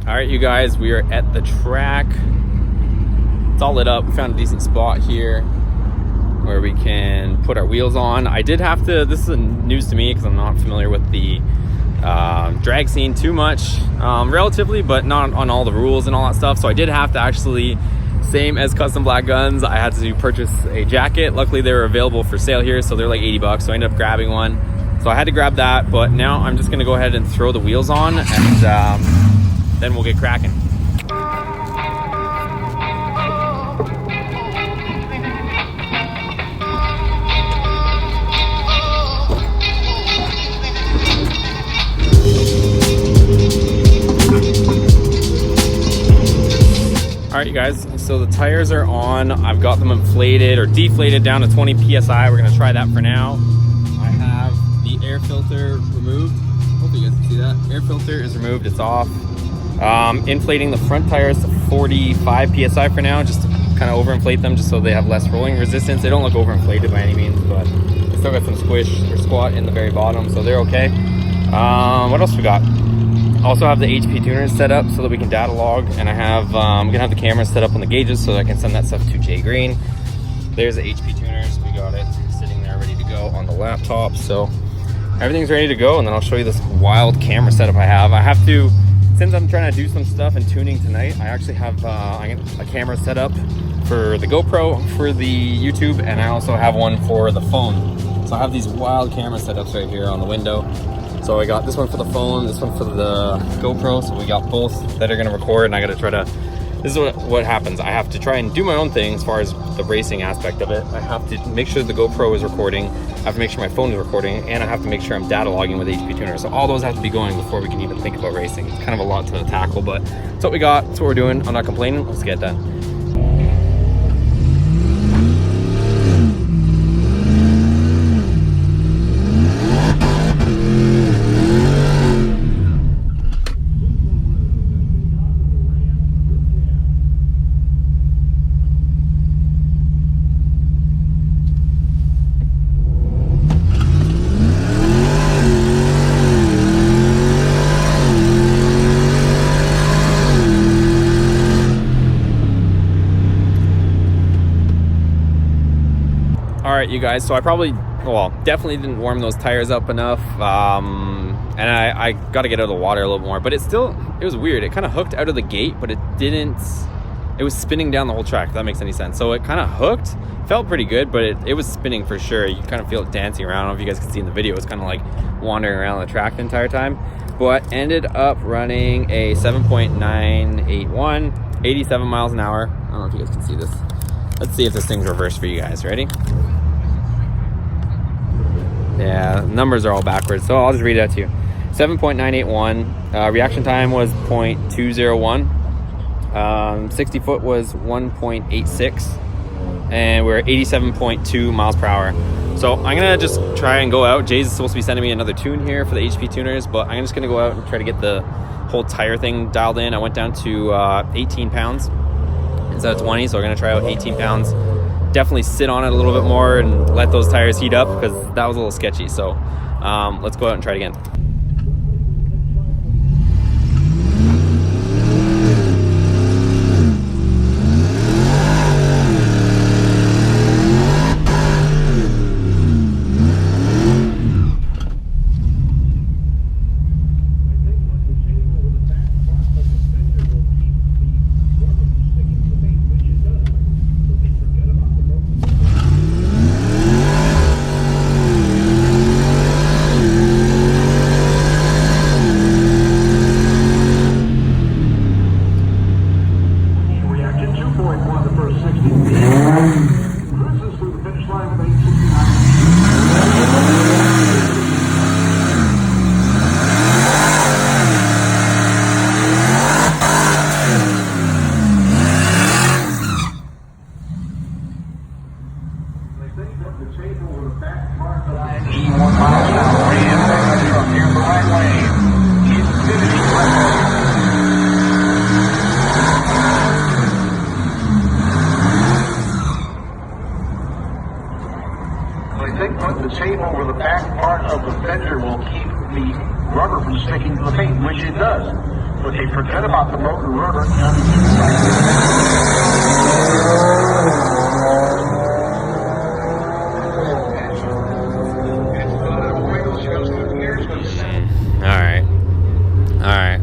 All right, you guys, we are at the track. It's all lit up. We found a decent spot here where we can put our wheels on. I did have to, this is news to me because I'm not familiar with the drag scene too much, relatively, but not on all the rules and all that stuff. So I did have to actually, same as Custom Black Guns, I had to purchase a jacket. Luckily they were available for sale here, so they're like 80 bucks. So I ended up grabbing one. So I had to grab that, but now I'm just gonna go ahead and throw the wheels on, and then we'll get cracking. All right, you guys, so the tires are on. I've got them inflated or deflated down to 20 PSI. We're gonna try that for now. I have the air filter removed. Hopefully you guys can see that. Air filter is removed, it's off. Inflating the front tires to 45 PSI for now, just to kind of overinflate them, just so they have less rolling resistance. They don't look overinflated by any means, but they still got some squish or squat in the very bottom, so they're okay. What else we got? Also have the HP tuners set up so that we can data log, and I have I'm gonna have the camera set up on the gauges so that I can send that stuff to Jay Green. There's the HP tuners. We got it sitting there ready to go on the laptop, so everything's ready to go. And then I'll show you this wild camera setup I have. I have to, since I'm trying to do some stuff in tuning tonight, I actually have a camera set up for the GoPro, for the YouTube, and I also have one for the phone. So I have these wild camera setups right here on the window. So I got this one for the phone, this one for the GoPro. So we got both that are gonna record, and I gotta try to, this is what happens. I have to try and do my own thing as far as the racing aspect of it. I have to make sure the GoPro is recording, I have to make sure my phone is recording, and I have to make sure I'm data logging with HP Tuner. So all those have to be going before we can even think about racing. It's kind of a lot to tackle, but that's what we got, that's what we're doing. I'm not complaining, let's get it done. All right, you guys, so I probably, well, definitely didn't warm those tires up enough, and I got to get out of the water a little more, but it was weird. It kind of hooked out of the gate, but it didn't, it was spinning down the whole track, if that makes any sense. So it kind of hooked, felt pretty good, but it was spinning for sure. You kind of feel it dancing around. I don't know if you guys can see in the video, it's kind of like wandering around the track the entire time, but ended up running a 7.981, 87 miles an hour. I don't know if you guys can see this. Let's see if this thing's reversed for you guys. Ready? Yeah, numbers are all backwards, so I'll just read it out to you. 7.981. Reaction time was 0.201. 60 foot was 1.86. And we're 87.2 miles per hour. So I'm going to just try and go out. Jay's supposed to be sending me another tune here for the HP tuners, but I'm just going to go out and try to get the whole tire thing dialed in. I went down to 18 pounds. Instead of 20, so we're gonna try out 18 pounds. Definitely sit on it a little bit more and let those tires heat up, because that was a little sketchy. So let's go out and try it again. forget about the motor rotor.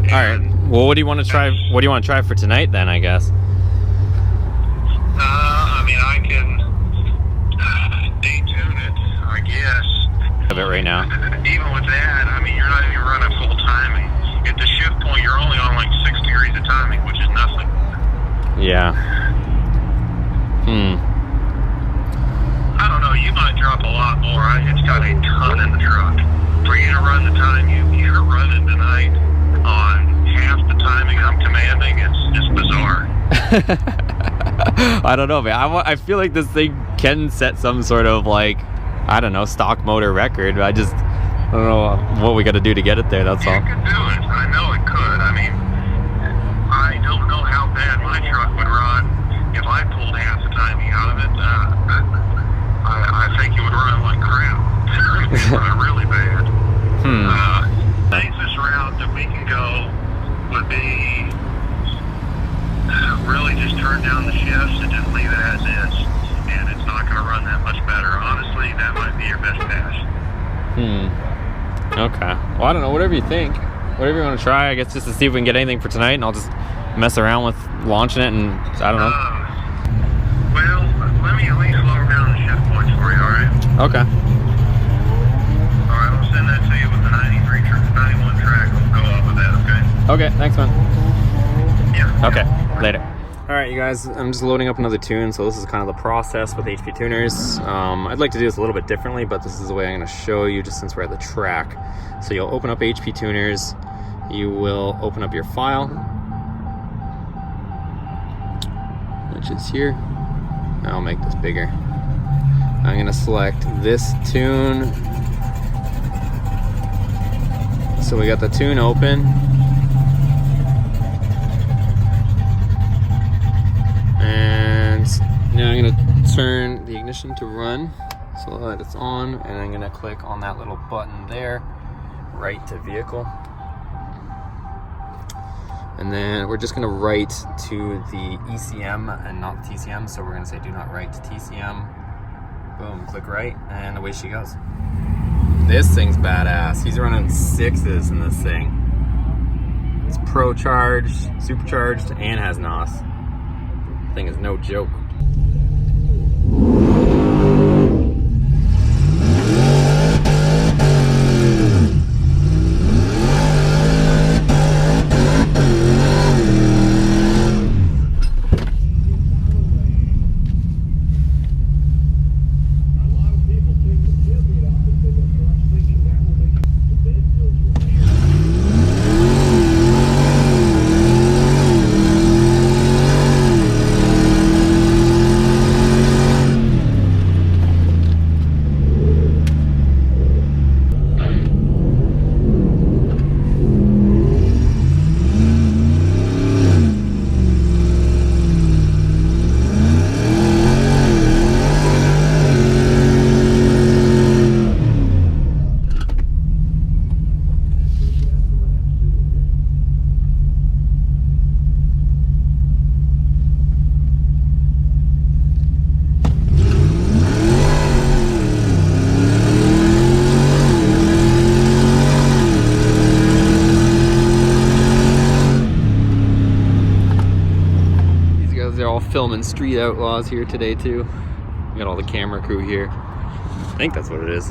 All right. Well, what do you want to try? What do you want to try for tonight then? I guess. I mean, I can detune it, I guess. Of it right now. Even with that, I mean, you're not even running full timing. At the shift point, you're only on like 6 degrees of timing, which is nothing. Yeah. I don't know. You might drop a lot more. It's got a ton in the truck. For you to run the time you're running tonight on half the timing I'm commanding, it's bizarre. I don't know, man. I feel like this thing can set some sort of like, I don't know, stock motor record. I don't know what we got to do to get it there. That's all. It could do it. I know it could. I mean, I don't know how bad my truck would run if I pulled half the timing out of it. I think it would run like crap. It would run really bad. The safest route that we can go would be really just turn down the shifts and just leave it as is. And it's not going to run that much better. Honestly, that might be your best pass. Okay. Well, I don't know. Whatever you think. Whatever you want to try, I guess, just to see if we can get anything for tonight, and I'll just mess around with launching it, and I don't know. Well, let me at least lower down the shift points for you, alright? Okay. Alright, I'll send that to you with the 91 track. We'll go off of that, okay? Okay, thanks, man. Yeah. Okay, later. All right, you guys, I'm just loading up another tune, so this is kind of the process with HP tuners. I'd like to do this a little bit differently, but this is the way I'm going to show you just since we're at the track. So you'll open up HP tuners, you will open up your file, which is here. I'll make this bigger. I'm going to select this tune. So we got the tune open. And now I'm going to turn the ignition to run so that it's on, and I'm going to click on that little button there, write to vehicle. And then we're just going to write to the ECM and not TCM, so we're going to say do not write to TCM. Boom, click write, and away she goes. This thing's badass. He's running 6s in this thing. It's Pro charged, supercharged, and has NOS. Thing is no joke. They're all filming Street Outlaws here today too. We got all the camera crew here. I think that's what it is.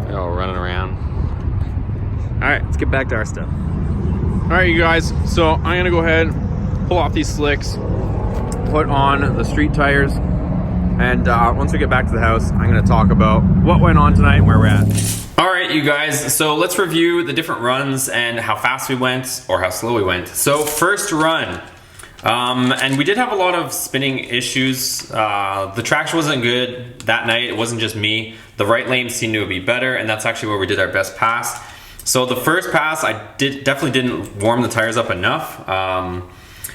They're all running around. All right, let's get back to our stuff. All right, you guys, so I'm gonna go ahead, pull off these slicks, put on the street tires, and once we get back to the house, I'm gonna talk about what went on tonight and where we're at. All right, you guys, so let's review the different runs and how fast we went or how slow we went. So first run, and we did have a lot of spinning issues. The traction wasn't good that night. It wasn't just me. The right lane seemed to be better, and that's actually where we did our best pass. So the first pass, I definitely didn't warm the tires up enough,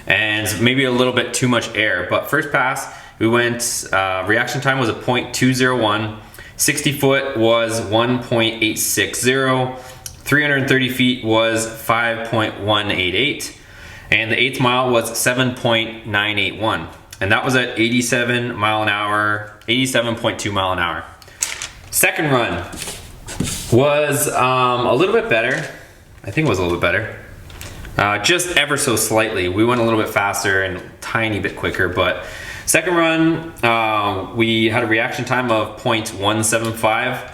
and maybe a little bit too much air. But first pass, we went, reaction time was a 0.201. 60 foot was 1.860. 330 feet was 5.188. And the 8th mile was 7.981. And that was at 87 mile an hour, 87.2 mile an hour. Second run was a little bit better. I think it was a little bit better. Just ever so slightly. We went a little bit faster and a tiny bit quicker, but second run, we had a reaction time of 0.175.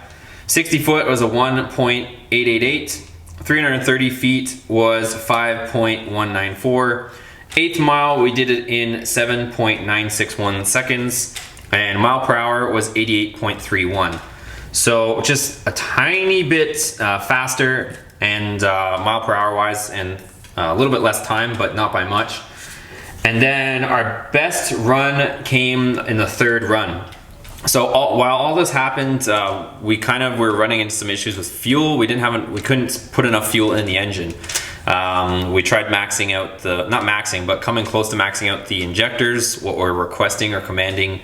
60 foot was a 1.888. 330 feet was 5.194. 8th mile, we did it in 7.961 seconds, and mile per hour was 88.31. So just a tiny bit faster and mile per hour wise, and a little bit less time, but not by much. And then our best run came in the third run. So while all this happened, we kind of were running into some issues with fuel. We couldn't put enough fuel in the engine. We tried maxing out not maxing, but coming close to maxing out the injectors, what we're requesting or commanding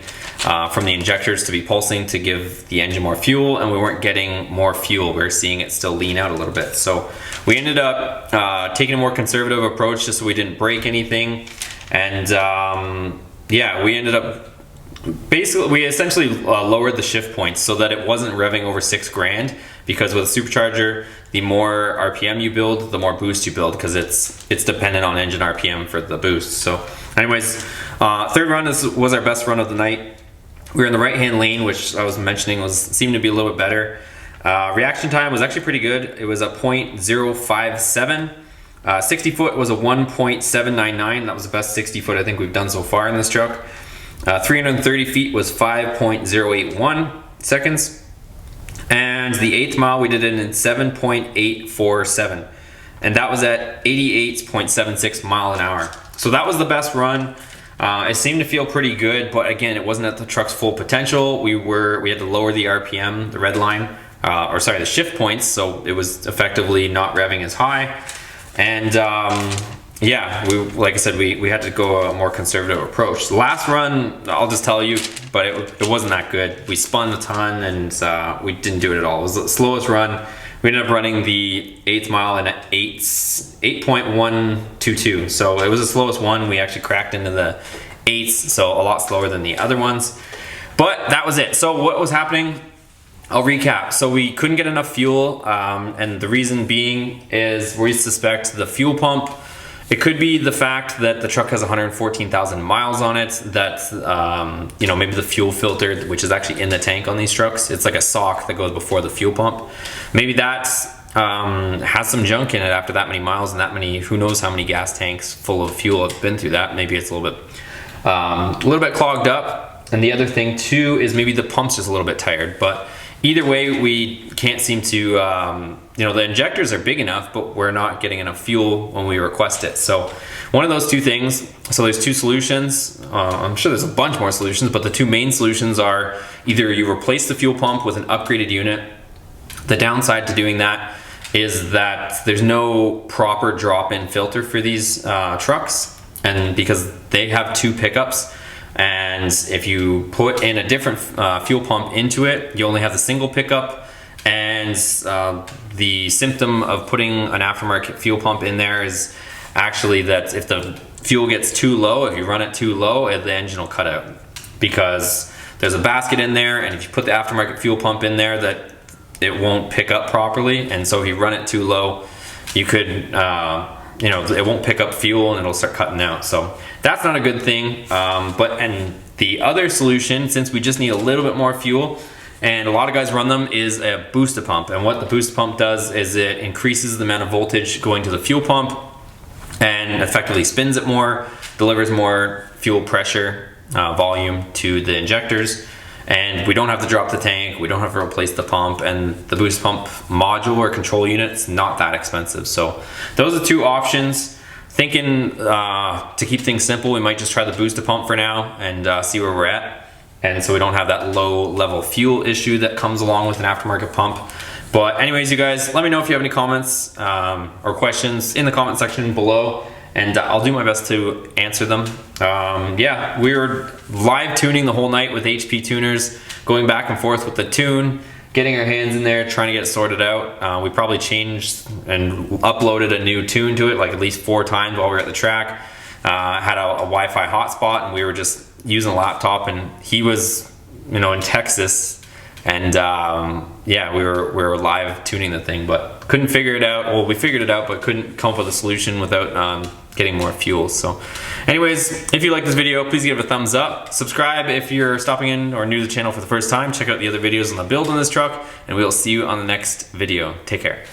from the injectors to be pulsing to give the engine more fuel, and we weren't getting more fuel. We were seeing it still lean out a little bit. So we ended up taking a more conservative approach just so we didn't break anything. And yeah, we ended up basically, we essentially lowered the shift points so that it wasn't revving over 6 grand, because with a supercharger, the more RPM you build, the more boost you build, because it's dependent on engine RPM for the boost. So anyways, third run was our best run of the night. We were in the right-hand lane, which I was mentioning seemed to be a little bit better. Reaction time was actually pretty good. It was a 0.057. 60 foot was a 1.799. That was the best 60 foot I think we've done so far in this truck. 330 feet was 5.081 seconds. And the 8th mile, we did it in 7.847. And that was at 88.76 mile an hour. So that was the best run. It seemed to feel pretty good, but again, it wasn't at the truck's full potential. We had to lower the RPM, the red line, the shift points, so it was effectively not revving as high. And yeah, like I said, we had to go a more conservative approach. The last run, I'll just tell you, but it wasn't that good. We spun a ton and we didn't do it at all. It was the slowest run. We ended up running the 8th mile in 8.122. So it was the slowest one. We actually cracked into the 8s, so a lot slower than the other ones. But that was it. So what was happening? I'll recap. So we couldn't get enough fuel, and the reason being is we suspect the fuel pump. It could be the fact that the truck has 114,000 miles on it, that you know, maybe the fuel filter, which is actually in the tank on these trucks, it's like a sock that goes before the fuel pump. Maybe that has some junk in it after that many miles and that many, who knows how many gas tanks full of fuel have been through that. Maybe it's a little bit clogged up. And the other thing too is maybe the pump's just a little bit tired. But either way, we can't seem to, you know, the injectors are big enough, but we're not getting enough fuel when we request it. So one of those two things, so there's two solutions. I'm sure there's a bunch more solutions, but the two main solutions are either you replace the fuel pump with an upgraded unit. The downside to doing that is that there's no proper drop-in filter for these trucks, and because they have 2 pickups, and if you put in a different fuel pump into it, you only have the single pickup. And the symptom of putting an aftermarket fuel pump in there is actually that if the fuel gets too low, if you run it too low, the engine will cut out, because there's a basket in there, and if you put the aftermarket fuel pump in there, that it won't pick up properly. And so if you run it too low, you could you know, it won't pick up fuel and it'll start cutting out. So that's not a good thing. And the other solution, since we just need a little bit more fuel, and a lot of guys run them, is a boosted pump. And what the boosted pump does is it increases the amount of voltage going to the fuel pump and effectively spins it more, delivers more fuel pressure, volume to the injectors. And we don't have to drop the tank, we don't have to replace the pump, and the boost pump module or control unit's not that expensive. So those are 2 options. Thinking to keep things simple, we might just try the boosted pump for now and see where we're at. And so we don't have that low level fuel issue that comes along with an aftermarket pump. But anyways, you guys, let me know if you have any comments or questions in the comment section below, and I'll do my best to answer them. Yeah, we were live tuning the whole night with HP tuners. going back and forth with the tune, getting our hands in there, trying to get it sorted out. We probably changed and uploaded a new tune to it like at least 4 times while we were at the track. Had a Wi-Fi hotspot, and we were just using a laptop, and he was, you know, in Texas, and yeah, we were live tuning the thing, but couldn't figure it out. Well, we figured it out, but couldn't come up with a solution without getting more fuel. So anyways, if you like this video, please give it a thumbs up. Subscribe if you're stopping in or new to the channel for the first time. Check out the other videos on the build on this truck, and we'll see you on the next video. Take care.